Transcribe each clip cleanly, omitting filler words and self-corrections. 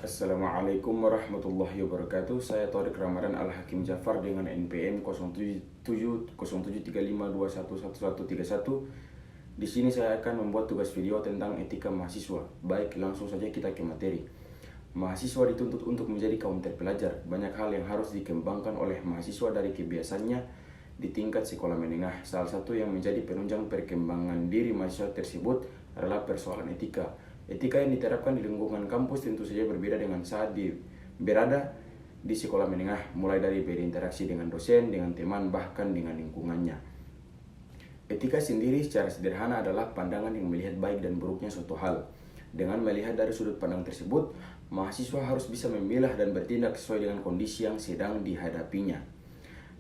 Assalamualaikum warahmatullahi wabarakatuh. Saya Torik Ramadan Al-Hakim Jafar dengan NPM 077352111131. Di sini saya akan membuat tugas video tentang etika mahasiswa. Baik, langsung saja kita ke materi. Mahasiswa dituntut untuk menjadi kaum terpelajar. Banyak hal yang harus dikembangkan oleh mahasiswa dari kebiasaannya di tingkat sekolah menengah. Salah satu yang menjadi penunjang perkembangan diri mahasiswa tersebut adalah persoalan etika. Etika yang diterapkan di lingkungan kampus tentu saja berbeda dengan saat berada di sekolah menengah, mulai dari berinteraksi dengan dosen, dengan teman, bahkan dengan lingkungannya. Etika sendiri secara sederhana adalah pandangan yang melihat baik dan buruknya suatu hal. Dengan melihat dari sudut pandang tersebut, mahasiswa harus bisa memilah dan bertindak sesuai dengan kondisi yang sedang dihadapinya.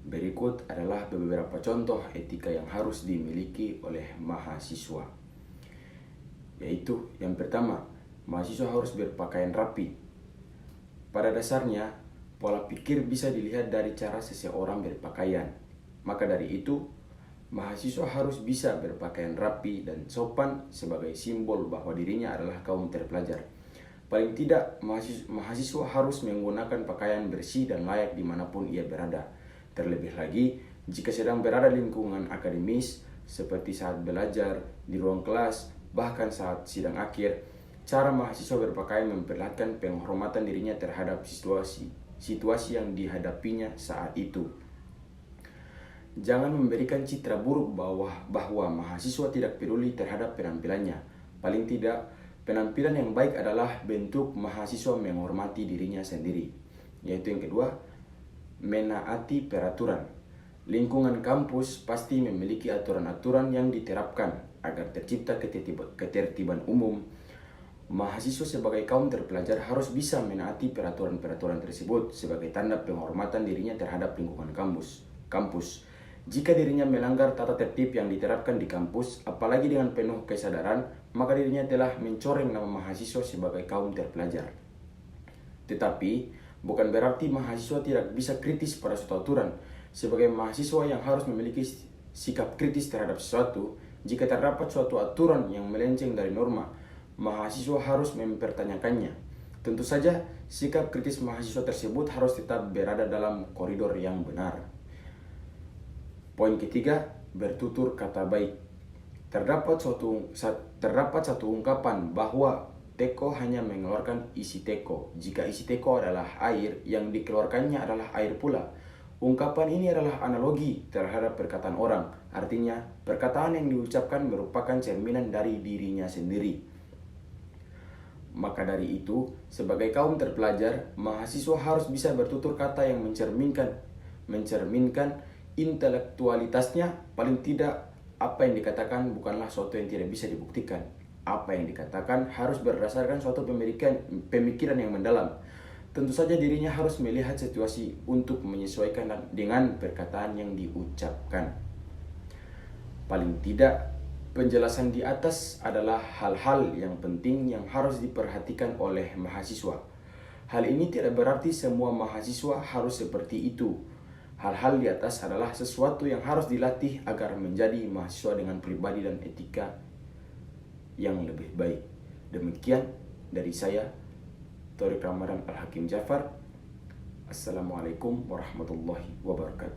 Berikut adalah beberapa contoh etika yang harus dimiliki oleh mahasiswa. Yaitu yang pertama, mahasiswa harus berpakaian rapi. Pada dasarnya, pola pikir bisa dilihat dari cara seseorang berpakaian. Maka dari itu, mahasiswa harus bisa berpakaian rapi dan sopan sebagai simbol bahwa dirinya adalah kaum terpelajar. Paling tidak, mahasiswa harus menggunakan pakaian bersih dan layak dimanapun ia berada. Terlebih lagi, jika sedang berada di lingkungan akademis, seperti saat belajar, di ruang kelas, bahkan saat sidang akhir, cara mahasiswa berpakaian memperlihatkan penghormatan dirinya terhadap situasi yang dihadapinya saat itu. Jangan memberikan citra buruk bahwa mahasiswa tidak peduli terhadap penampilannya. Paling tidak, penampilan yang baik adalah bentuk mahasiswa menghormati dirinya sendiri. Yaitu yang kedua, menaati peraturan. Lingkungan kampus pasti memiliki aturan-aturan yang diterapkan agar tercipta ketertiban umum. Mahasiswa sebagai kaum terpelajar harus bisa menaati peraturan-peraturan tersebut sebagai tanda penghormatan dirinya terhadap lingkungan kampus. Jika dirinya melanggar tata tertib yang diterapkan di kampus, apalagi dengan penuh kesadaran, maka dirinya telah mencoreng nama mahasiswa sebagai kaum terpelajar. Tetapi, bukan berarti mahasiswa tidak bisa kritis pada suatu aturan. Sebagai mahasiswa yang harus memiliki sikap kritis terhadap sesuatu, jika terdapat suatu aturan yang melenceng dari norma, mahasiswa harus mempertanyakannya. Tentu saja, sikap kritis mahasiswa tersebut harus tetap berada dalam koridor yang benar. Poin ketiga, bertutur kata baik. Terdapat satu ungkapan bahwa teko hanya mengeluarkan isi teko. Jika isi teko adalah air, yang dikeluarkannya adalah air pula. Ungkapan ini adalah analogi terhadap perkataan orang. Artinya, perkataan yang diucapkan merupakan cerminan dari dirinya sendiri. Maka dari itu, sebagai kaum terpelajar, mahasiswa harus bisa bertutur kata yang mencerminkan intelektualitasnya. Paling tidak, apa yang dikatakan bukanlah sesuatu yang tidak bisa dibuktikan. Apa yang dikatakan harus berdasarkan suatu pemikiran yang mendalam. Tentu saja dirinya harus melihat situasi untuk menyesuaikan dengan perkataan yang diucapkan. Paling tidak, penjelasan di atas adalah hal-hal yang penting yang harus diperhatikan oleh mahasiswa. Hal ini tidak berarti semua mahasiswa harus seperti itu. Hal-hal di atas adalah sesuatu yang harus dilatih agar menjadi mahasiswa dengan pribadi dan etika yang lebih baik. Demikian dari saya, Torik Ramadan Al-Hakim Jafar. Assalamualaikum warahmatullahi wabarakatuh.